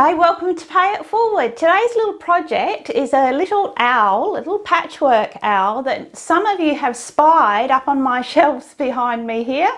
G'day, welcome to Pay It Forward. Today's little project is a little owl, a little patchwork owl that some of you have spied up on my shelves behind me here.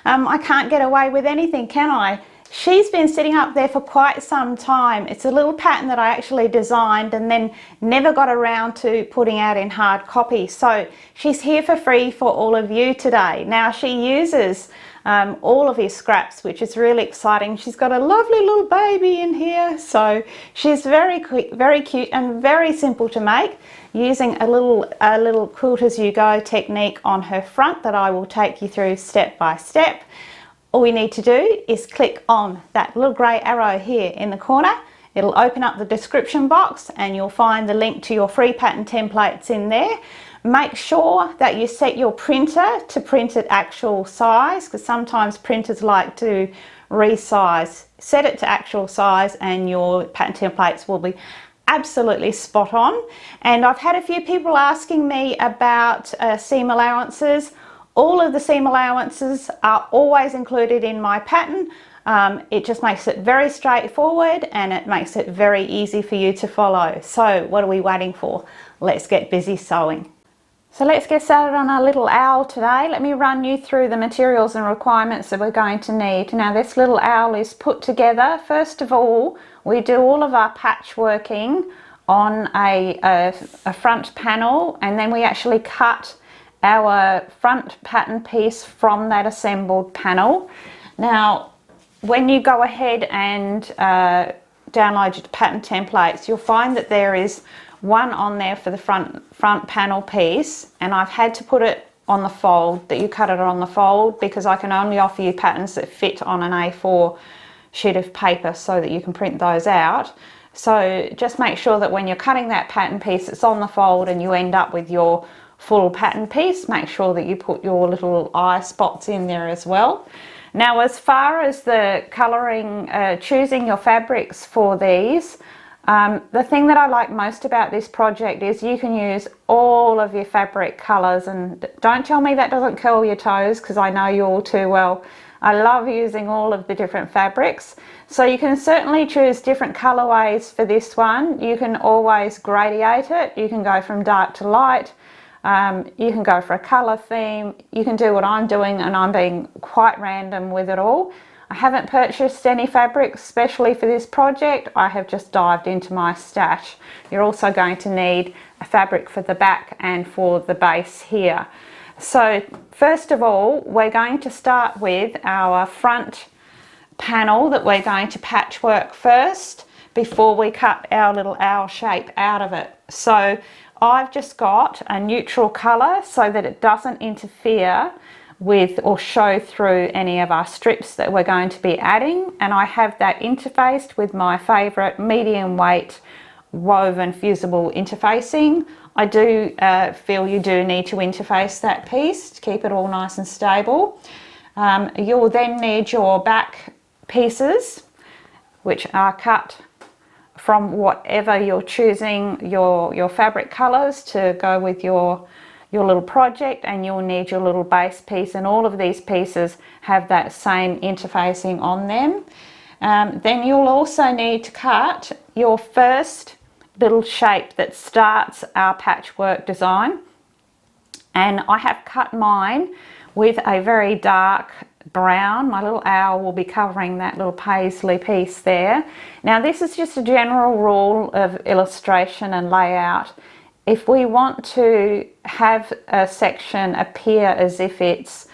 I can't get away with anything, can I? She's been sitting up there for quite some time. It's a little pattern that I actually designed and then never got around to putting out in hard copy. So she's here for free for all of you today. Now she uses all of his scraps, which is really exciting. She's got a lovely little baby in here, so she's very quick, very cute and very simple to make, using a little quilt as you go technique on her front that I will take you through step by step. All you need to do is click on that little grey arrow here in the corner. It'll open up the description box and you'll find the link to your free pattern templates in there. Make sure that you set your printer to print at actual size, because sometimes printers like to resize. Set it to actual size and your pattern templates will be absolutely spot on. And I've had a few people asking me about seam allowances. All of the seam allowances are always included in my pattern. It just makes it very straightforward and it makes it very easy for you to follow. So what are we waiting for? Let's get busy sewing. So let's get started on our little owl today. Let me run you through the materials and requirements that we're going to need. Now this little owl is put together. First of all, we do all of our patchworking on a front panel, and then we actually cut our front pattern piece from that assembled panel. Now when you go ahead and download your pattern templates, you'll find that there is one on there for the front panel piece, and I've had to put it on the fold, that you cut it on the fold, because I can only offer you patterns that fit on an A4 sheet of paper so that you can print those out. So just make sure that when you're cutting that pattern piece, it's on the fold and you end up with your full pattern piece. Make sure that you put your little eye spots in there as well. Now as far as the colouring, choosing your fabrics for these, the thing that I like most about this project is you can use all of your fabric colours, and don't tell me that doesn't curl your toes, because I know you all too well. I love using all of the different fabrics. So you can certainly choose different colourways for this one. You can always gradiate it. You can go from dark to light. You can go for a colour theme. You can do what I'm doing, and I'm being quite random with it all. I haven't purchased any fabrics especially for this project. I have just dived into my stash. You're also going to need a fabric for the back and for the base here. So first of all, we're going to start with our front panel that we're going to patchwork first before we cut our little owl shape out of it. So I've just got a neutral colour so that it doesn't interfere with or show through any of our strips that we're going to be adding, and I have that interfaced with my favourite medium weight woven fusible interfacing. I do feel you do need to interface that piece to keep it all nice and stable. You'll then need your back pieces, which are cut from whatever you're choosing your fabric colours to go with your little project, and you'll need your little base piece, and all of these pieces have that same interfacing on them. Then you'll also need to cut your first little shape that starts our patchwork design, and I have cut mine with a very dark brown. My little owl will be covering that little paisley piece there. Now this is just a general rule of illustration and layout. If we want to have a section appear as if it's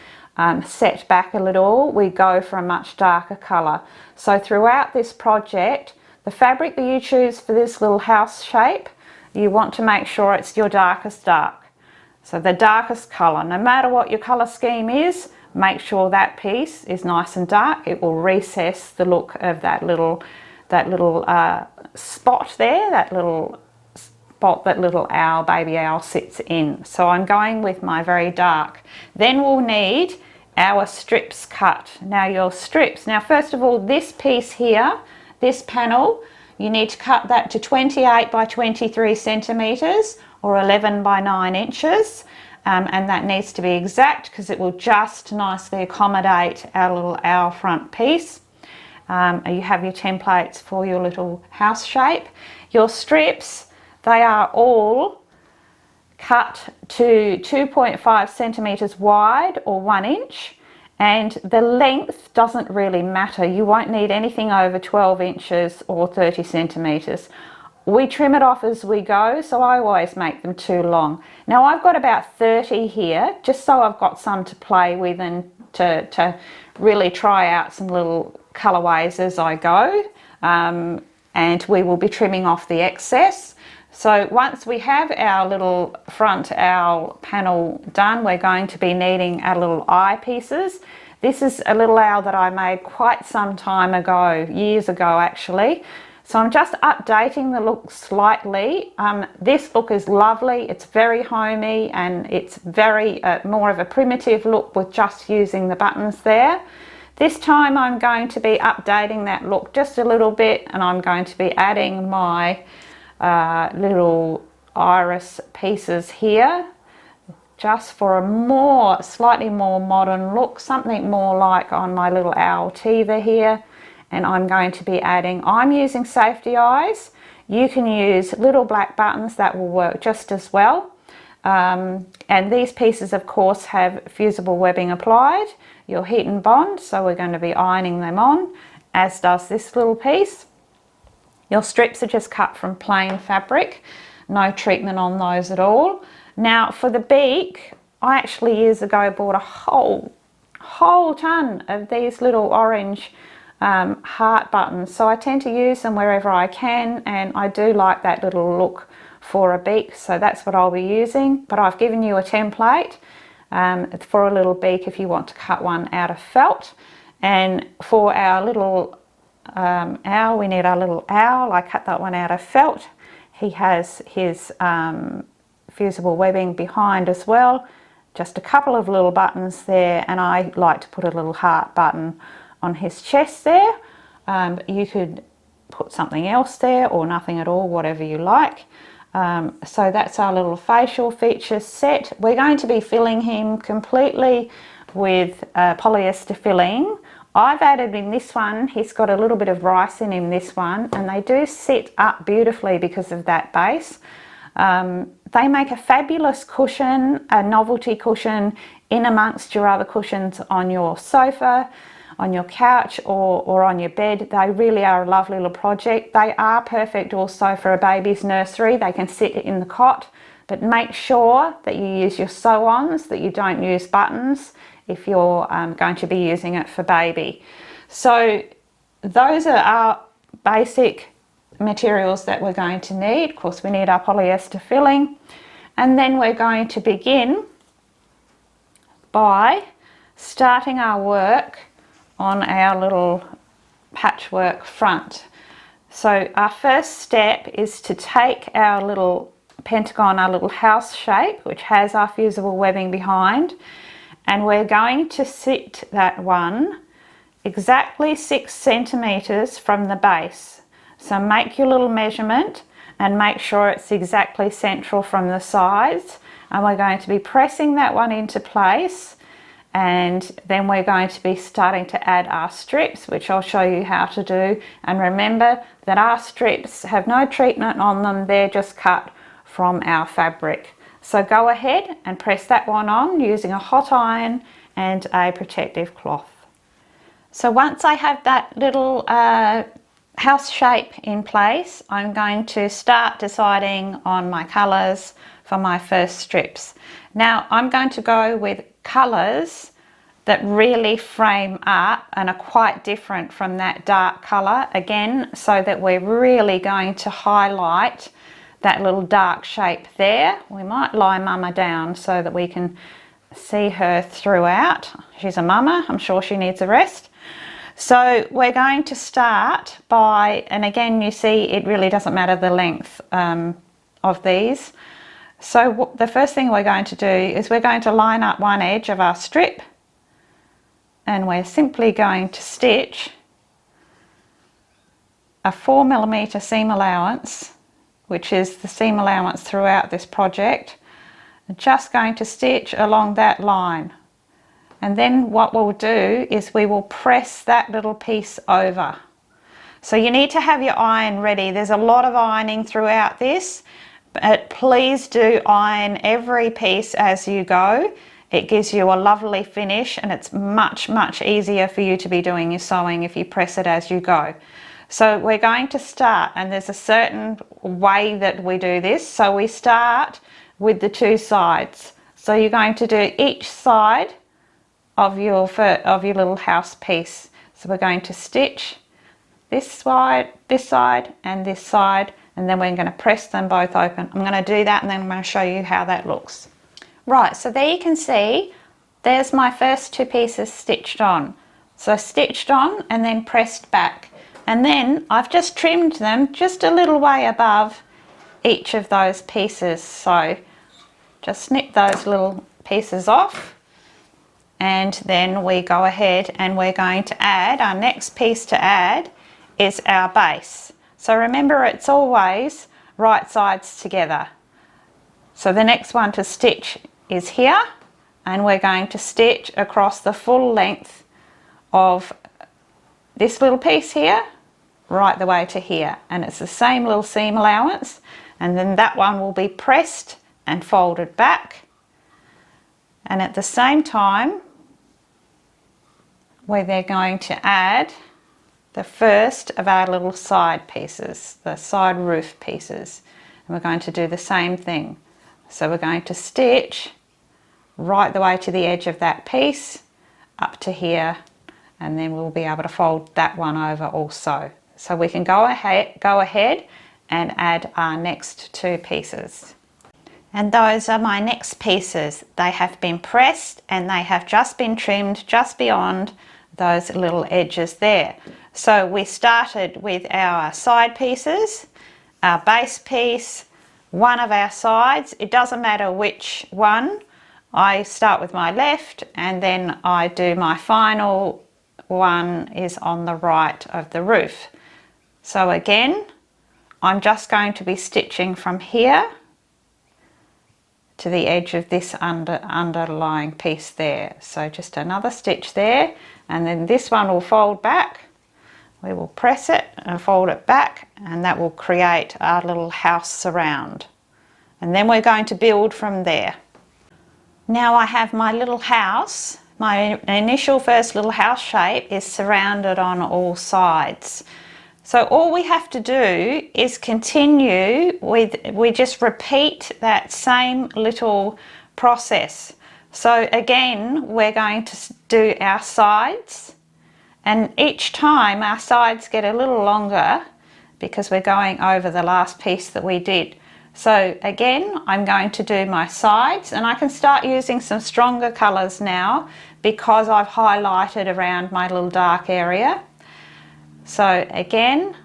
set back a little, we go for a much darker colour. So throughout this project, the fabric that you choose for this little house shape, you want to make sure it's your darkest dark. So the darkest colour, no matter what your colour scheme is, make sure that piece is nice and dark. It will recess the look of that little spot there, that little spot that little owl, baby owl, sits in. So I'm going with my very dark. Then we'll need our strips cut. Now your strips, now first of all, this piece here, this panel, you need to cut that to 28 by 23 centimetres or 11 by 9 inches. And that needs to be exact because it will just nicely accommodate our little owl front piece. You have your templates for your little house shape. Your strips, they are all cut to 2.5 centimeters wide or 1 inch, and the length doesn't really matter. You won't need anything over 12 inches or 30 centimeters. We trim it off as we go, so I always make them too long. Now I've got about 30 here, just so I've got some to play with and to really try out some little colorways as I go, and we will be trimming off the excess. So once we have our little front owl panel done, we're going to be needing our little eye pieces. This is a little owl that I made quite some time ago, years ago actually. So I'm just updating the look slightly. This look is lovely, it's very homey, and it's very more of a primitive look with just using the buttons there. This time I'm going to be updating that look just a little bit, and I'm going to be adding my little iris pieces here, just for a slightly more modern look, something more like on my little owl Tiva here. And I'm going to be adding, I'm using safety eyes. You can use little black buttons, that will work just as well. And these pieces of course have fusible webbing applied, your heat and bond, so we're going to be ironing them on, as does this little piece. Your strips are just cut from plain fabric, no treatment on those at all. Now for the beak, I actually years ago bought a whole ton of these little orange heart buttons, so I tend to use them wherever I can, and I do like that little look for a beak, so that's what I'll be using. But I've given you a template for a little beak if you want to cut one out of felt. And for our little owl, we need our little owl. I cut that one out of felt. He has his fusible webbing behind as well, just a couple of little buttons there, and I like to put a little heart button on his chest there. You could put something else there or nothing at all, whatever you like. So that's our little facial features set. We're going to be filling him completely with polyester filling. I've added in this one, he's got a little bit of rice in him, this one, and they do sit up beautifully because of that base. They make a fabulous cushion, a novelty cushion in amongst your other cushions on your sofa, on your couch, or on your bed. They really are a lovely little project. They are perfect also for a baby's nursery. They can sit in the cot, but make sure that you use your sew-ons, that you don't use buttons if you're going to be using it for baby. So those are our basic materials that we're going to need. Of course, we need our polyester filling, and then we're going to begin by starting our work on our little patchwork front. So our first step is to take our little pentagon, our little house shape, which has our fusible webbing behind, and we're going to sit that one exactly 6 centimeters from the base. So make your little measurement and make sure it's exactly central from the sides, and we're going to be pressing that one into place, and then we're going to be starting to add our strips, which I'll show you how to do. And remember that our strips have no treatment on them, they're just cut from our fabric. So go ahead and press that one on using a hot iron and a protective cloth. So once I have that little house shape in place, I'm going to start deciding on my colours for my first strips. Now I'm going to go with colours that really frame up and are quite different from that dark colour, again, so that we're really going to highlight that little dark shape there. We might lie Mama down so that we can see her throughout. She's a mama, I'm sure she needs a rest. So we're going to start by, and again you see it really doesn't matter the length of these. So the first thing we're going to do is we're going to line up one edge of our strip, and we're simply going to stitch a 4mm seam allowance, which is the seam allowance throughout this project. I'm just going to stitch along that line. And then what we'll do is we will press that little piece over. So you need to have your iron ready. There's a lot of ironing throughout this, but please do iron every piece as you go. It gives you a lovely finish, and it's much easier for you to be doing your sewing if you press it as you go. So we're going to start, and there's a certain way that we do this. So we start with the two sides. So you're going to do each side of your little house piece. So we're going to stitch this side, and this side, and then we're going to press them both open. I'm going to do that, and then I'm going to show you how that looks. Right, so there you can see, there's my first two pieces stitched on. So stitched on and then pressed back. And then I've just trimmed them just a little way above each of those pieces. So just snip those little pieces off. And then we go ahead and we're going to add, our next piece to add is our base. So remember, it's always right sides together. So the next one to stitch is here, and we're going to stitch across the full length of this little piece here, right the way to here. And it's the same little seam allowance, and then that one will be pressed and folded back. And at the same time, we're then going to add the first of our little side pieces, the side roof pieces. And we're going to do the same thing. So we're going to stitch right the way to the edge of that piece up to here, and then we'll be able to fold that one over also. So we can go ahead and add our next two pieces. And those are my next pieces. They have been pressed and they have just been trimmed just beyond those little edges there. So we started with our side pieces, our base piece, one of our sides. It doesn't matter which one. I start with my left, and then I do my final one is on the right of the roof. So again, I'm just going to be stitching from here to the edge of this underlying piece there. So just another stitch there, and then this one will fold back. We will press it and fold it back, and that will create our little house surround. And then we're going to build from there. Now I have my little house. My initial first little house shape is surrounded on all sides. So all we have to do is continue with, we just repeat that same little process. So again, we're going to do our sides, and each time our sides get a little longer because we're going over the last piece that we did. So again, I'm going to do my sides, and I can start using some stronger colours now because I've highlighted around my little dark area. So again,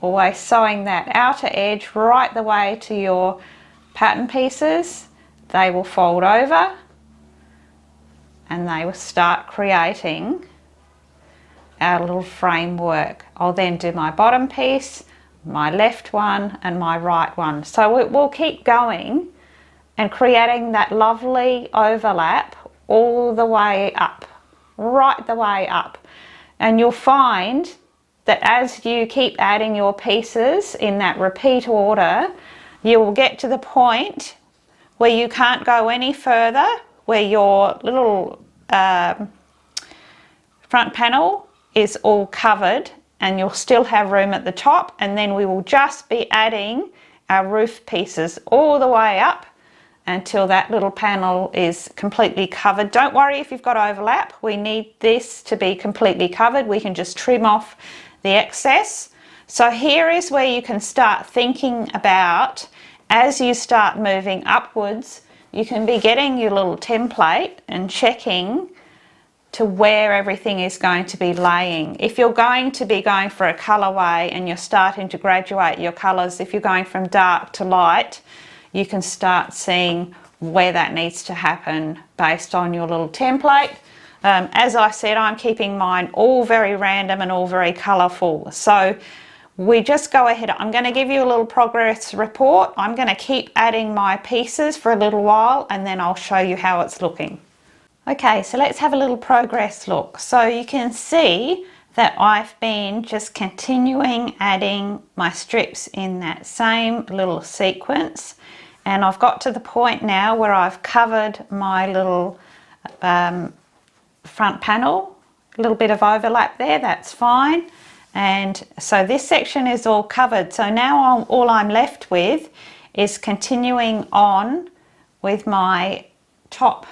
always sewing that outer edge right the way to your pattern pieces. They will fold over and they will start creating our little framework. I'll then do my bottom piece, my left one and my right one. So it will keep going and creating that lovely overlap all the way up, right the way up. And you'll find that as you keep adding your pieces in that repeat order, you will get to the point where you can't go any further, where your little front panel is all covered, and you'll still have room at the top, and then we will just be adding our roof pieces all the way up until that little panel is completely covered. Don't worry if you've got overlap. We need this to be completely covered. We can just trim off the excess. So here is where you can start thinking about, as you start moving upwards, you can be getting your little template and checking to where everything is going to be laying. If you're going to be going for a colourway and you're starting to graduate your colours, if you're going from dark to light, you can start seeing where that needs to happen based on your little template. As I said, I'm keeping mine all very random and all very colourful. So we just go ahead. I'm going to give you a little progress report. I'm going to keep adding my pieces for a little while and then I'll show you how it's looking. Okay, so let's have a little progress look. So you can see that I've been just continuing adding my strips in that same little sequence, and I've got to the point now where I've covered my little front panel. A little bit of overlap there, that's fine. And so this section is all covered. So now all I'm left with is continuing on with my top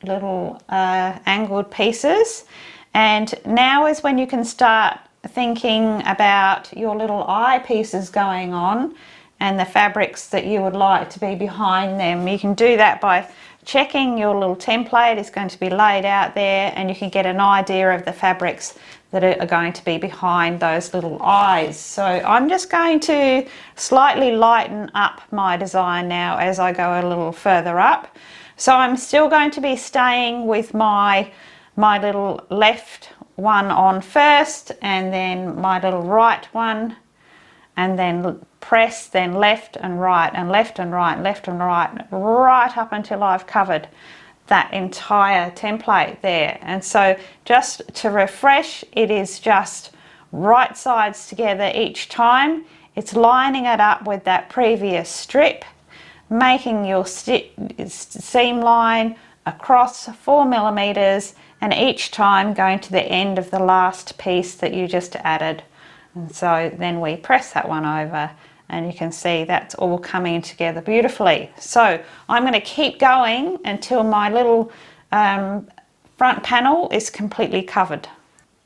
little angled pieces. And now is when you can start thinking about your little eye pieces going on and the fabrics that you would like to be behind them. You can do that by checking your little template is going to be laid out there, and you can get an idea of the fabrics that are going to be behind those little eyes. So I'm just going to slightly lighten up my design now as I go a little further up. So I'm still going to be staying with my little left one on first, and then my little right one, and then press, then left and right and left and right and left and right, right up until I've covered that entire template there. And so just to refresh, it is just right sides together each time. It's lining it up with that previous strip, making your seam line across 4 millimeters, and each time going to the end of the last piece that you just added. And so then we press that one over, and you can see that's all coming together beautifully. So I'm going to keep going until my little front panel is completely covered.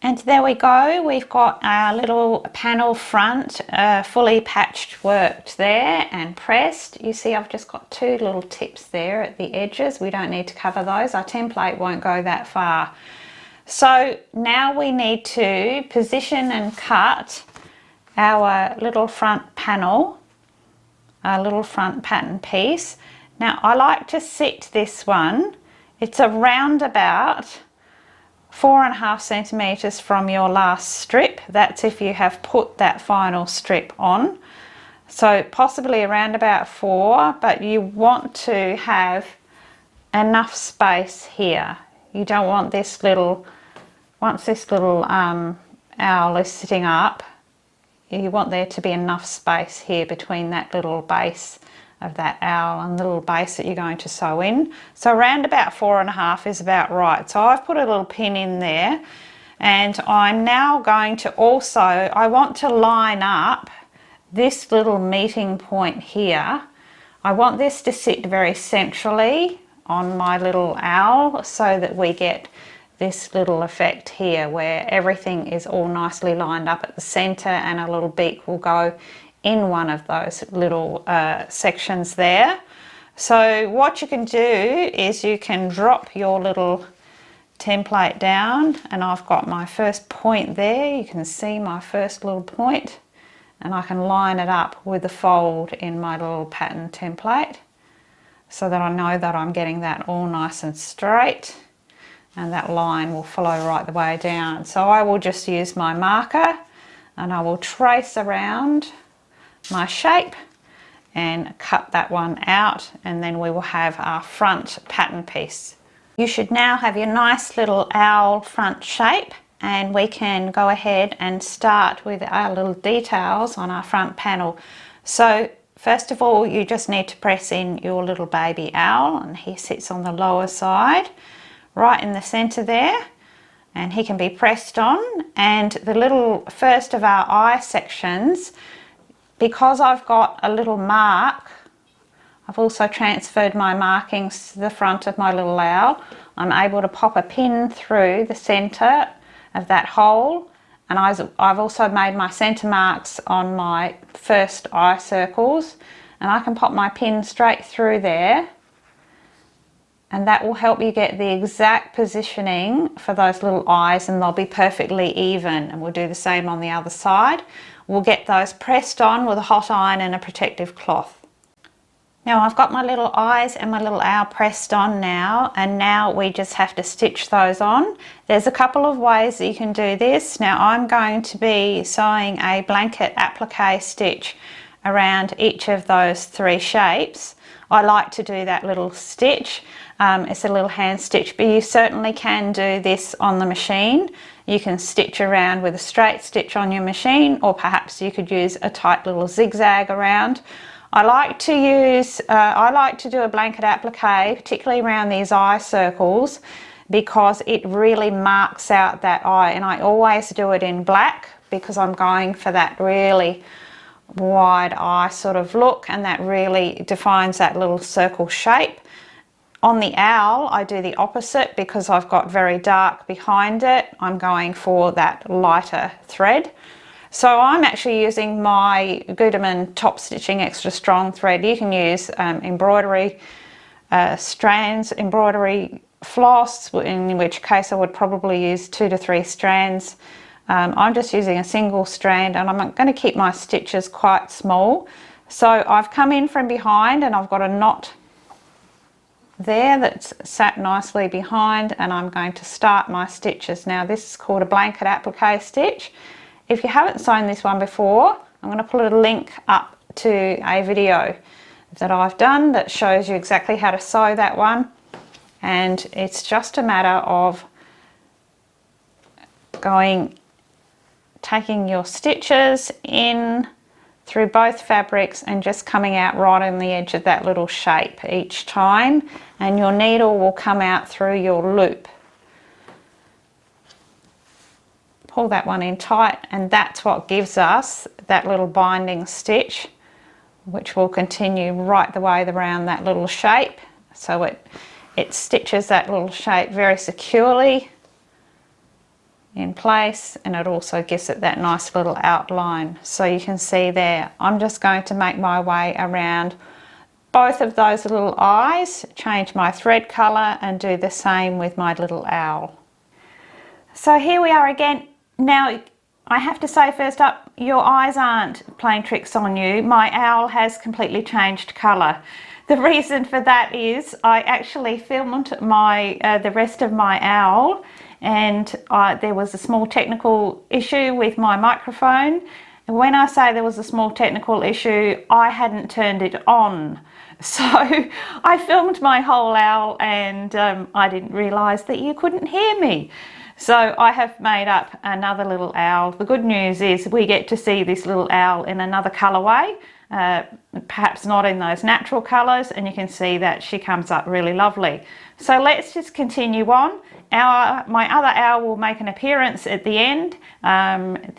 And there we go, we've got our little panel front fully patched worked there and pressed. You see I've just got 2 little tips there at the edges. We don't need to cover those, our template won't go that far. So now we need to position and cut our little front panel, our little front pattern piece. Now I like to sit this one, it's around about 4.5 centimeters from your last strip. That's if you have put that final strip on. So possibly around about 4, but you want to have enough space here. You don't want this little, once this little owl is sitting up, you want there to be enough space here between that little base of that owl and the little base that you're going to sew in. So around about 4.5 is about right. So I've put a little pin in there, and I'm now going to also, I want to line up this little meeting point here. I want this to sit very centrally on my little owl so that we get this little effect here where everything is all nicely lined up at the center, and a little beak will go in one of those little sections there. So what you can do is you can drop your little template down, and I've got my first point there. You can see my first little point, and I can line it up with a fold in my little pattern template so that I know that I'm getting that all nice and straight, and that line will follow right the way down. So I will just use my marker and I will trace around my shape and cut that one out, and then we will have our front pattern piece. You should now have your nice little owl front shape, and we can go ahead and start with our little details on our front panel. So first of all, you just need to press in your little baby owl, and he sits on the lower side right in the center there, and he can be pressed on. And the little first of our eye sections, because I've got a little mark, I've also transferred my markings to the front of my little owl. I'm able to pop a pin through the center of that hole, and I've also made my center marks on my first eye circles, and I can pop my pin straight through there, and that will help you get the exact positioning for those little eyes, and they'll be perfectly even. And we'll do the same on the other side. We'll get those pressed on with a hot iron and a protective cloth. Now I've got my little eyes and my little owl pressed on now, and now we just have to stitch those on. There's a couple of ways that you can do this. Now I'm going to be sewing a blanket applique stitch around each of those 3 shapes. I like to do that little stitch. It's a little hand stitch, but you certainly can do this on the machine. You can stitch around with a straight stitch on your machine, or perhaps you could use a tight little zigzag around. I like to do a blanket applique, particularly around these eye circles, because it really marks out that eye, and I always do it in black because I'm going for that really wide eye sort of look, and that really defines that little circle shape. On the owl, I do the opposite because I've got very dark behind it. I'm going for that lighter thread. So I'm actually using my Gutermann top stitching extra strong thread. You can use embroidery strands, embroidery floss, in which case I would probably use 2 to 3 strands. I'm just using a single strand, and I'm going to keep my stitches quite small. So I've come in from behind and I've got a knot there that's sat nicely behind, and I'm going to start my stitches. Now this is called a blanket applique stitch. If you haven't sewn this one before, I'm going to put a link up to a video that I've done that shows you exactly how to sew that one, and it's just a matter of taking your stitches in through both fabrics and just coming out right on the edge of that little shape each time, and your needle will come out through your loop. Pull that one in tight, and that's what gives us that little binding stitch, which will continue right the way around that little shape. So it stitches that little shape very securely in place, and it also gives it that nice little outline. So you can see there, I'm just going to make my way around both of those little eyes, change my thread colour, and do the same with my little owl. So here we are again. Now I have to say first up, your eyes aren't playing tricks on you. My owl has completely changed colour. The reason for that is I actually filmed the rest of my owl, and there was a small technical issue with my microphone. And when I say there was a small technical issue, I hadn't turned it on. So I filmed my whole owl, and I didn't realise that you couldn't hear me. So I have made up another little owl. The good news is we get to see this little owl in another colourway, perhaps not in those natural colours, and you can see that she comes up really lovely. So let's just continue on. My other owl will make an appearance at the end.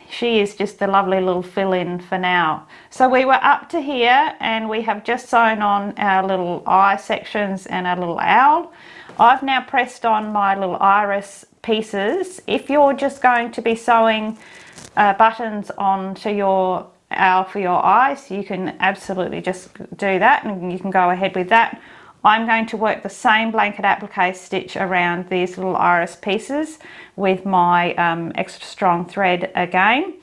She is just the lovely little fill-in for now. So we were up to here, and we have just sewn on our little eye sections and our little owl. I've now pressed on my little iris pieces. If you're just going to be sewing buttons onto your owl for your eyes, you can absolutely just do that, and you can go ahead with that. I'm going to work the same blanket applique stitch around these little iris pieces with my extra strong thread again,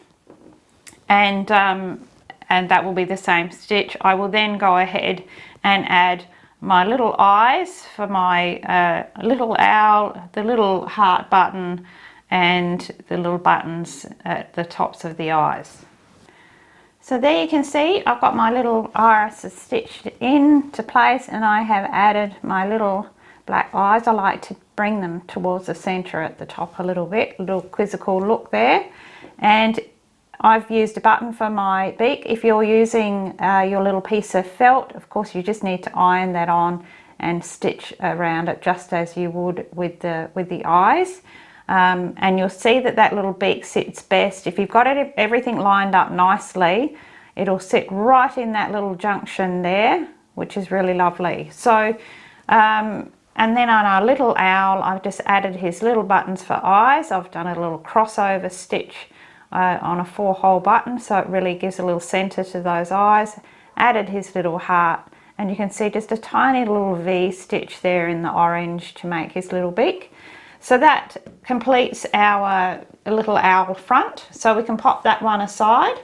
and that will be the same stitch. I will then go ahead and add my little eyes for my little owl, the little heart button, and the little buttons at the tops of the eyes. So there you can see I've got my little irises stitched into place, and I have added my little black eyes. I like to bring them towards the centre at the top a little bit, a little quizzical look there. And I've used a button for my beak. If you're using your little piece of felt, of course you just need to iron that on and stitch around it just as you would with the eyes. And you'll see that that little beak sits best. If you've got everything lined up nicely, it'll sit right in that little junction there, which is really lovely. So, and then on our little owl, I've just added his little buttons for eyes. I've done a little crossover stitch on a 4-hole button, so it really gives a little centre to those eyes. Added his little heart, and you can see just a tiny little V stitch there in the orange to make his little beak. So that completes our little owl front. So we can pop that one aside,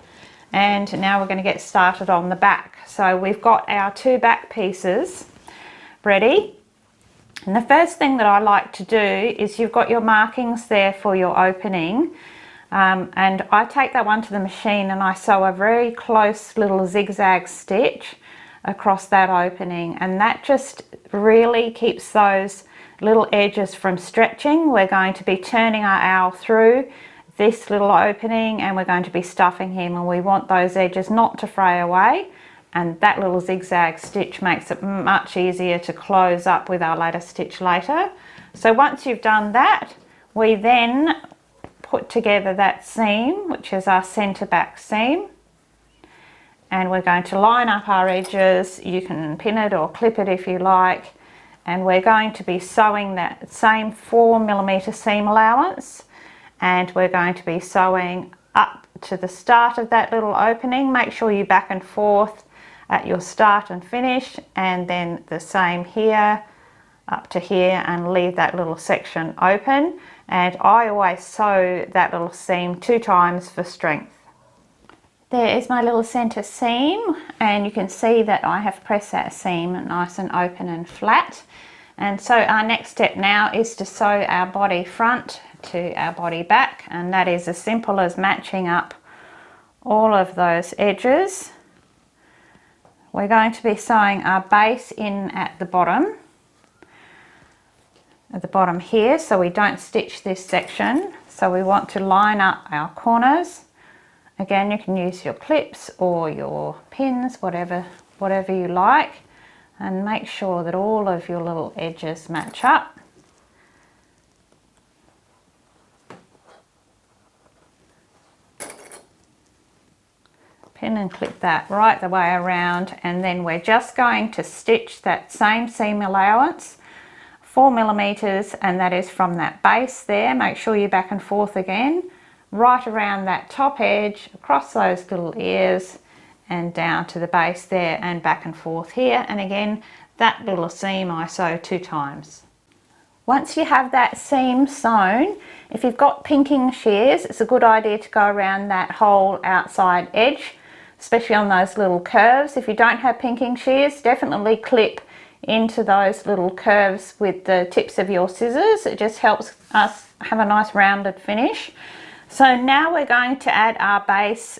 and now we're going to get started on the back. So we've got our 2 back pieces ready. And the first thing that I like to do is you've got your markings there for your opening. And I take that one to the machine and I sew a very close little zigzag stitch across that opening, and that just really keeps those little edges from stretching. We're going to be turning our owl through this little opening and we're going to be stuffing him, and we want those edges not to fray away, and that little zigzag stitch makes it much easier to close up with our ladder stitch later. So once you've done that, we then put together that seam, which is our centre back seam, and we're going to line up our edges. You can pin it or clip it if you like, and we're going to be sewing that same 4mm seam allowance, and we're going to be sewing up to the start of that little opening. Make sure you back and forth at your start and finish, and then the same here up to here, and leave that little section open. And I always sew that little seam 2 times for strength. There is my little centre seam, and you can see that I have pressed that seam nice and open and flat. And so our next step now is to sew our body front to our body back, and that is as simple as matching up all of those edges. We're going to be sewing our base in at the bottom here, so we don't stitch this section. So we want to line up our corners. Again, you can use your clips or your pins, whatever you like, and make sure that all of your little edges match up. Pin and clip that right the way around, and then we're just going to stitch that same seam allowance, 4mm, and that is from that base there. Make sure you back and forth again, right around that top edge, across those little ears and down to the base there, and back and forth here. And again, that little seam I sew 2 times. Once you have that seam sewn, if you've got pinking shears, it's a good idea to go around that whole outside edge, especially on those little curves. If you don't have pinking shears, definitely clip into those little curves with the tips of your scissors. It just helps us have a nice rounded finish. So now we're going to add our base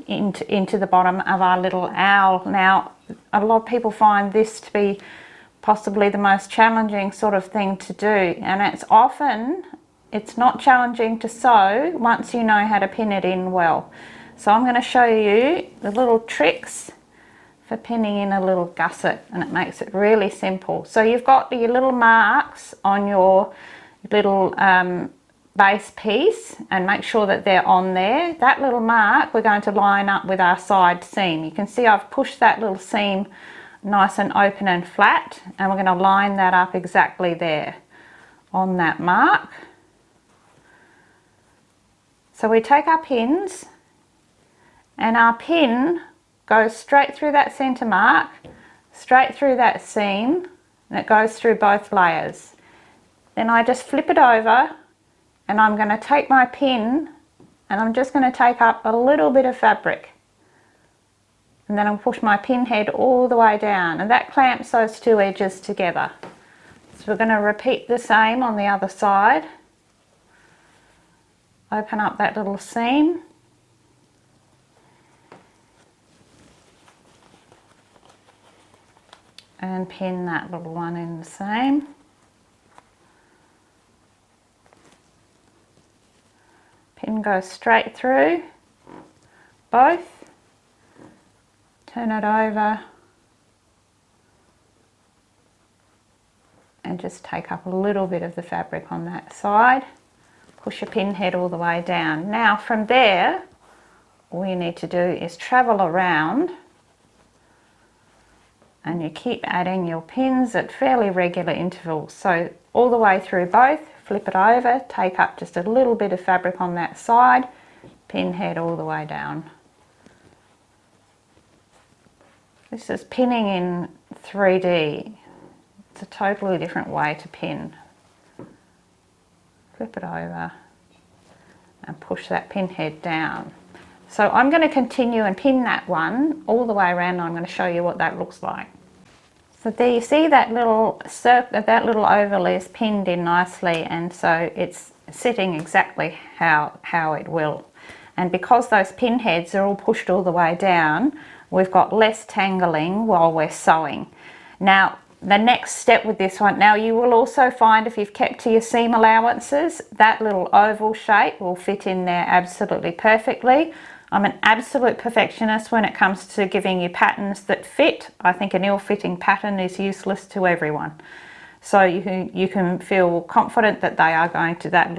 into the bottom of our little owl. Now, a lot of people find this to be possibly the most challenging sort of thing to do, and it's not challenging to sew once you know how to pin it in well. So I'm going to show you the little tricks for pinning in a little gusset, and it makes it really simple. So you've got your little marks on your little base piece, and make sure that they're on there. That little mark we're going to line up with our side seam. You can see I've pushed that little seam nice and open and flat, and we're going to line that up exactly there on that mark. So we take our pins, and our pin goes straight through that centre mark, straight through that seam, and it goes through both layers. Then I just flip it over, and I'm going to take my pin and I'm just going to take up a little bit of fabric, and then I'll push my pin head all the way down, and that clamps those 2 edges together. So we're going to repeat the same on the other side. Open up that little seam, and pin that little one in the same. Pin goes straight through both, turn it over, and just take up a little bit of the fabric on that side. Push your pin head all the way down. Now from there, all you need to do is travel around, and you keep adding your pins at fairly regular intervals. So all the way through both, flip it over, take up just a little bit of fabric on that side, pin head all the way down. This is pinning in 3D. It's a totally different way to pin. Flip it over and push that pin head down. So I'm going to continue and pin that one all the way around, and I'm going to show you what that looks like. So there you see that little circle, that little oval is pinned in nicely, and so it's sitting exactly how it will. And because those pin heads are all pushed all the way down, we've got less tangling while we're sewing. Now the next step with this one, now you will also find if you've kept to your seam allowances, that little oval shape will fit in there absolutely perfectly. I'm an absolute perfectionist when it comes to giving you patterns that fit. I think an ill-fitting pattern is useless to everyone. So you can feel confident that they are going to, that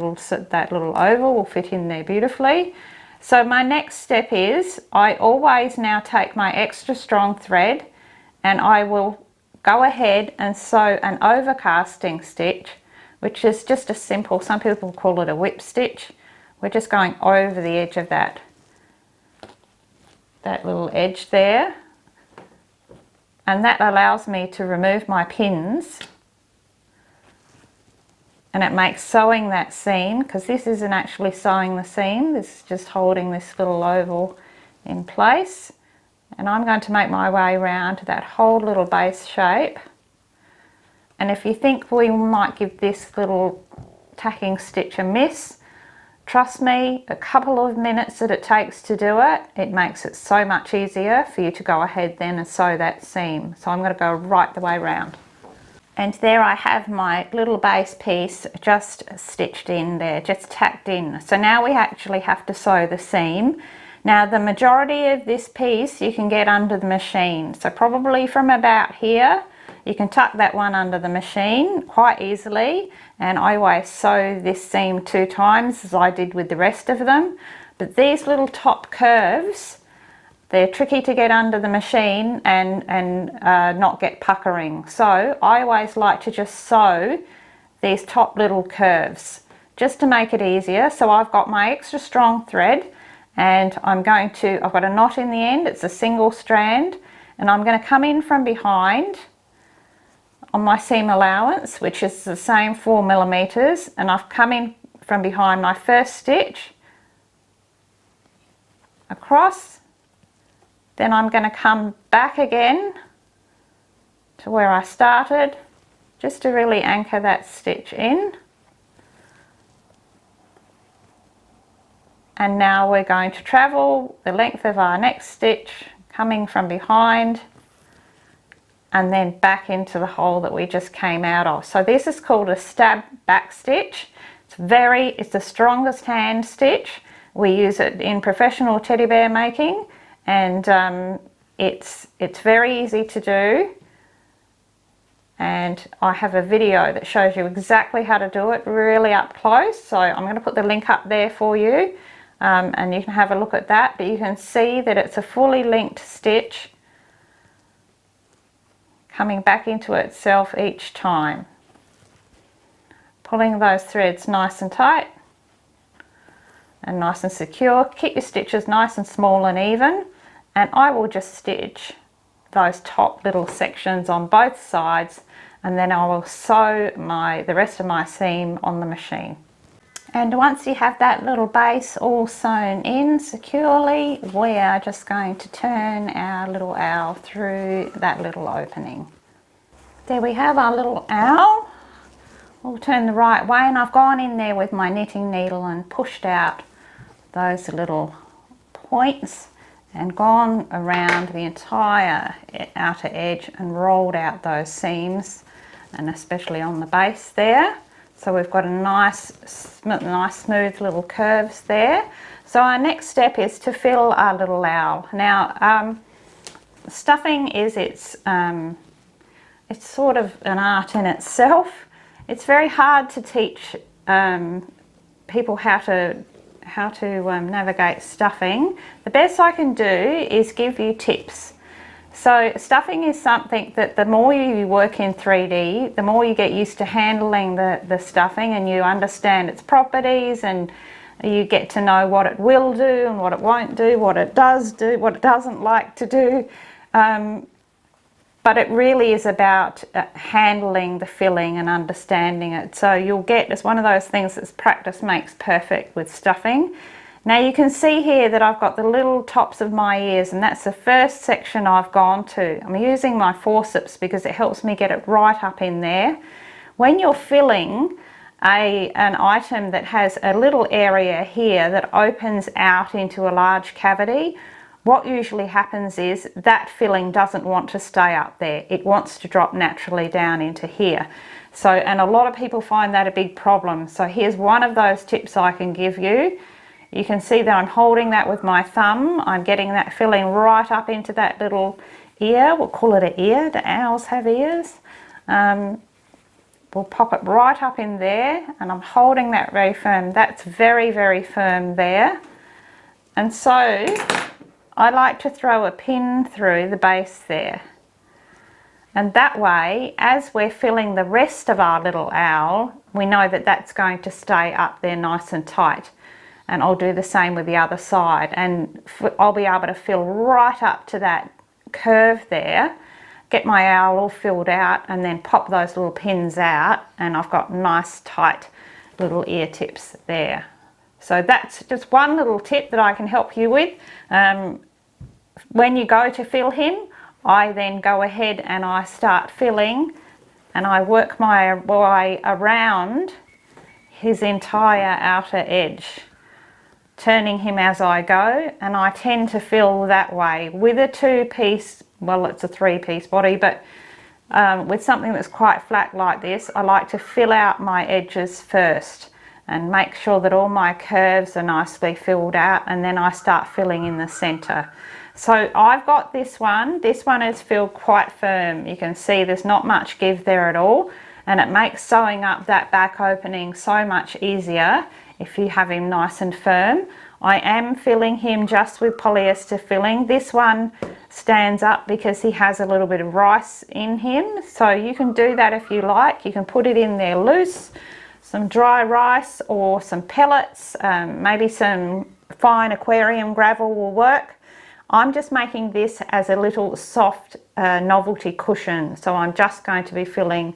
little oval will fit in there beautifully. So my next step is, I always now take my extra strong thread and I will go ahead and sew an overcasting stitch, which is just a simple, some people call it a whip stitch. We're just going over the edge of that little edge there, and that allows me to remove my pins, and it makes sewing that seam, because this isn't actually sewing the seam, this is just holding this little oval in place. And I'm going to make my way around to that whole little base shape. And if you think we might give this little tacking stitch a miss, trust me, a couple of minutes that it takes to do it, it makes it so much easier for you to go ahead then and sew that seam. So I'm going to go right the way around. And there I have my little base piece just stitched in there, just tacked in. So now we actually have to sew the seam. Now the majority of this piece you can get under the machine. So probably from about here, you can tuck that one under the machine quite easily. And I always sew this seam 2 times as I did with the rest of them. But these little top curves, they're tricky to get under the machine and not get puckering. So I always like to just sew these top little curves just to make it easier. So I've got my extra strong thread, and I've got a knot in the end, it's a single strand, and I'm going to come in from behind on my seam allowance, which is the same 4 millimeters, and I've come in from behind my first stitch across, then I'm going to come back again to where I started just to really anchor that stitch in. And now we're going to travel the length of our next stitch, coming from behind and then back into the hole that we just came out of. So this is called a stab back stitch. It's the strongest hand stitch. We use it in professional teddy bear making, and it's very easy to do. And I have a video that shows you exactly how to do it really up close. So I'm going to put the link up there for you. And you can have a look at that, but you can see that it's a fully linked stitch coming back into itself each time, pulling those threads nice and tight and nice and secure. Keep your stitches nice and small and even, and I will just stitch those top little sections on both sides, and then I will sew the rest of my seam on the machine. And once you have that little base all sewn in securely, we are just going to turn our little owl through that little opening. There we have our little owl. We'll turn the right way, and I've gone in there with my knitting needle and pushed out those little points and gone around the entire outer edge and rolled out those seams, and especially on the base there. So we've got a nice smooth little curves there. So our next step is to fill our little owl. Now stuffing is it's sort of an art in itself. It's very hard to teach people how to navigate stuffing. The best I can do is give you tips. So stuffing is something that the more you work in 3D, the more you get used to handling the stuffing, and you understand its properties, and you get to know what it will do and what it won't do, what it does do, what it doesn't like to do. But it really is about handling the filling and understanding it. So you'll get, it's one of those things that's practice makes perfect with stuffing. Now you can see here that I've got the little tops of my ears, and that's the first section I've gone to. I'm using my forceps because it helps me get it right up in there. When you're filling an item that has a little area here that opens out into a large cavity, what usually happens is that filling doesn't want to stay up there. It wants to drop naturally down into here. So, and a lot of people find that a big problem. So here's one of those tips I can give you. You can see that I'm holding that with my thumb. I'm getting that filling right up into that little ear. We'll call it an ear. The owls have ears. We'll pop it right up in there, and I'm holding that very firm. That's very, very firm there. And so I like to throw a pin through the base there. And that way, as we're filling the rest of our little owl, we know that that's going to stay up there nice and tight. And I'll do the same with the other side. And I'll be able to fill right up to that curve there, get my owl all filled out, and then pop those little pins out, and I've got nice tight little ear tips there. So that's just one little tip that I can help you with. When you go to fill him, I then go ahead and I start filling, and I work my way around his entire outer edge, turning him as I go, and I tend to fill that way with a two-piece, well, it's a three-piece body, but with something that's quite flat like this, I like to fill out my edges first and make sure that all my curves are nicely filled out, and then I start filling in the center. So I've got this one is filled quite firm. You can see there's not much give there at all, and it makes sewing up that back opening so much easier if you have him nice and firm. I am filling him just with polyester filling. This one stands up because he has a little bit of rice in him, so you can do that if you like. You can put it in there loose, some dry rice or some pellets, maybe some fine aquarium gravel will work. I'm just making this as a little soft novelty cushion, so I'm just going to be filling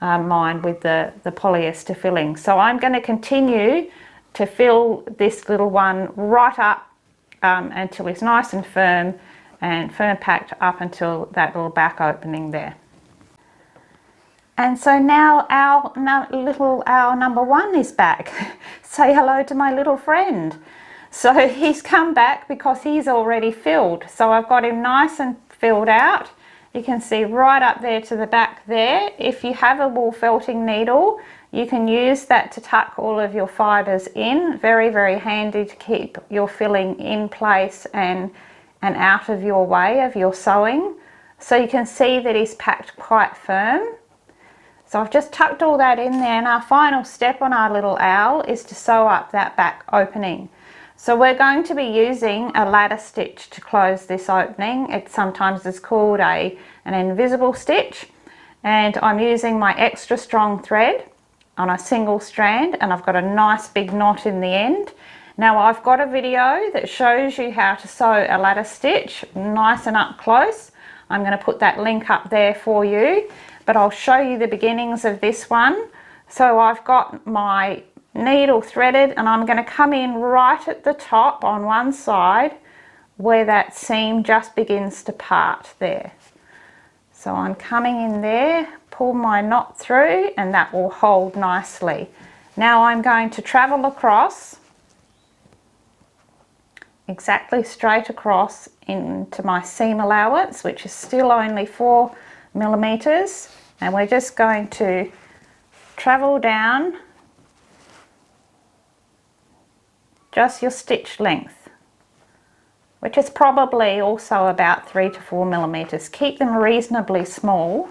mine with the polyester filling. So I'm going to continue to fill this little one right up until it's nice and firm packed up until that little back opening there. And so now our little owl number one is back. Say hello to my little friend. So he's come back because he's already filled. So I've got him nice and filled out. You can see right up there to the back there. If you have a wool felting needle, you can use that to tuck all of your fibres in. Very, very handy to keep your filling in place and out of your way of your sewing. So you can see that he's packed quite firm. So I've just tucked all that in there, and our final step on our little owl is to sew up that back opening. So we're going to be using a ladder stitch to close this opening. It sometimes is called an invisible stitch, and I'm using my extra strong thread on a single strand, and I've got a nice big knot in the end. Now I've got a video that shows you how to sew a ladder stitch nice and up close. I'm going to put that link up there for you, but I'll show you the beginnings of this one. So I've got my needle threaded, and I'm going to come in right at the top on one side where that seam just begins to part there. So I'm coming in there, pull my knot through, and that will hold nicely. Now I'm going to travel across, exactly straight across into my seam allowance, which is still only 4 millimeters, and we're just going to travel down just your stitch length, which is probably also about 3 to 4 millimeters. Keep them reasonably small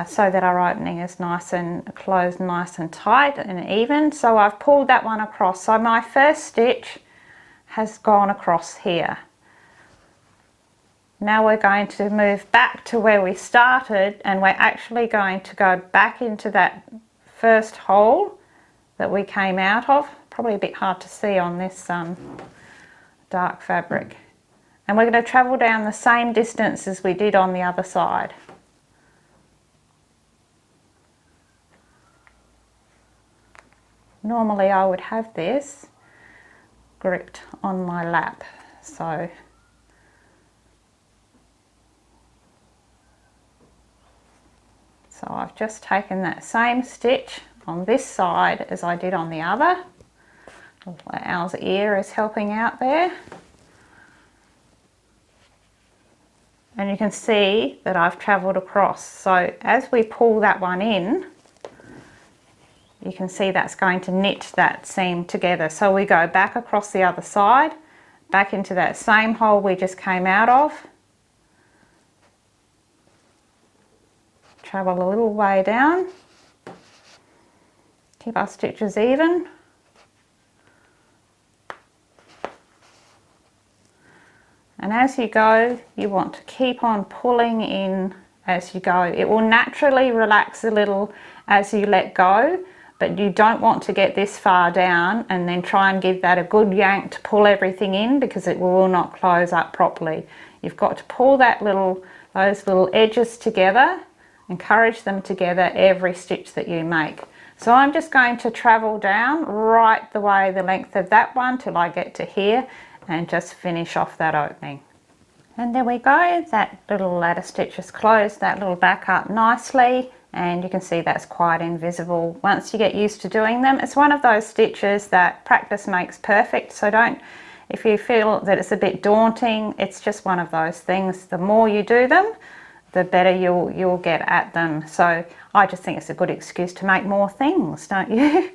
so that our opening is nice and closed, nice and tight and even. So I've pulled that one across. So my first stitch has gone across here. Now we're going to move back to where we started, and we're actually going to go back into that first hole that we came out of. Probably a bit hard to see on this dark fabric. And we're going to travel down the same distance as we did on the other side. Normally I would have this gripped on my lap, so I've just taken that same stitch on this side as I did on the other, Owl's ear is helping out there. And you can see that I've travelled across. So as we pull that one in, you can see that's going to knit that seam together. So we go back across the other side, back into that same hole we just came out of. Travel a little way down. Keep our stitches even. And as you go, you want to keep on pulling in as you go. It will naturally relax a little as you let go, but you don't want to get this far down and then try and give that a good yank to pull everything in, because it will not close up properly. You've got to pull those little edges together, encourage them together every stitch that you make. So I'm just going to travel down right the way the length of that one till I get to here, and just finish off that opening. And there we go, that little ladder stitch has closed that little back up nicely, and you can see that's quite invisible once you get used to doing them. It's one of those stitches that practice makes perfect, so if you feel that it's a bit daunting, it's just one of those things. The more you do them, the better you'll get at them. So I just think it's a good excuse to make more things, don't you?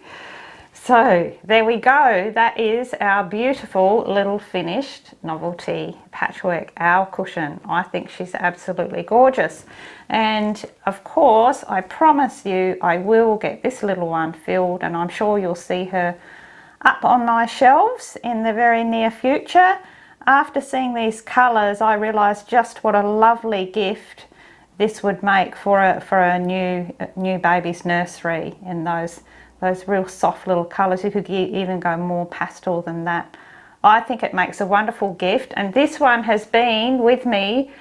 So there we go, that is our beautiful little finished novelty patchwork owl cushion. I think she's absolutely gorgeous. And of course, I promise you I will get this little one filled, and I'm sure you'll see her up on my shelves in the very near future. After seeing these colours, I realised just what a lovely gift this would make for a new baby's nursery in those real soft little colours. You could even go more pastel than that. I think it makes a wonderful gift, and this one has been with me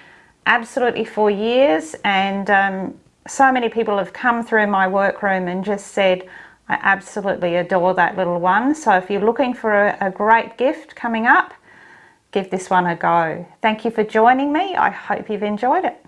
absolutely for years, and so many people have come through my workroom and just said, I absolutely adore that little one. So if you're looking for a great gift coming up, give this one a go. Thank you for joining me. I hope you've enjoyed it.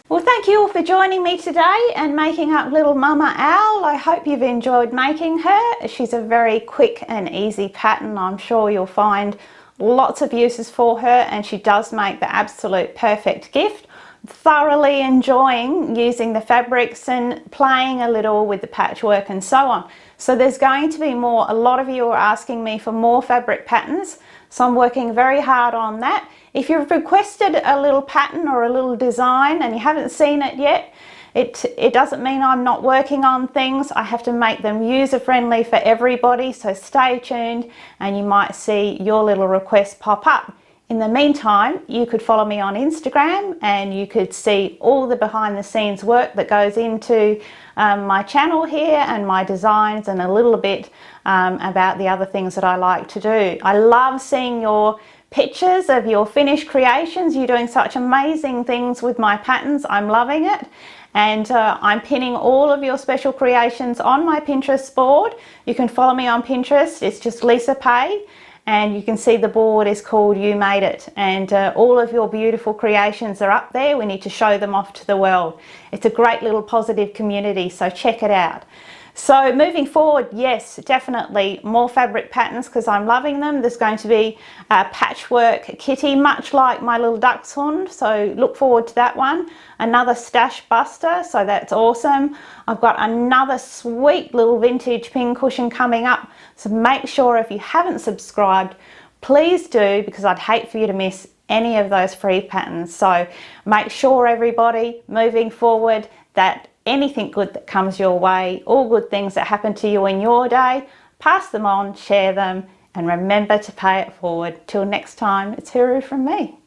Well, thank you all for joining me today and making up little Mama Owl. I hope you've enjoyed making her. She's a very quick and easy pattern. I'm sure you'll find lots of uses for her, and she does make the absolute perfect gift. Thoroughly enjoying using the fabrics and playing a little with the patchwork and so on. So there's going to be more. A lot of you are asking me for more fabric patterns, so I'm working very hard on that. If you've requested a little pattern or a little design and you haven't seen it yet, it doesn't mean I'm not working on things. I have to make them user-friendly for everybody, so stay tuned and you might see your little request pop up. In the meantime, you could follow me on Instagram and you could see all the behind the scenes work that goes into my channel here, and my designs, and a little bit about the other things that I like to do. I love seeing your pictures of your finished creations. You're doing such amazing things with my patterns. I'm loving it. And I'm pinning all of your special creations on my Pinterest board. You can follow me on Pinterest. It's just Lisa Pay. And you can see the board is called You Made It, and all of your beautiful creations are up there. We need to show them off to the world. It's a great little positive community, so check it out. So moving forward, yes, definitely more fabric patterns because I'm loving them. There's going to be a patchwork kitty, much like my little dachshund, so look forward to that one. Another stash buster, so that's awesome. I've got another sweet little vintage pin cushion coming up, so make sure if you haven't subscribed, please do, because I'd hate for you to miss any of those free patterns. So make sure, everybody, moving forward, that anything good that comes your way, all good things that happen to you in your day, pass them on, share them, and remember to pay it forward. Till next time, it's Huru from me.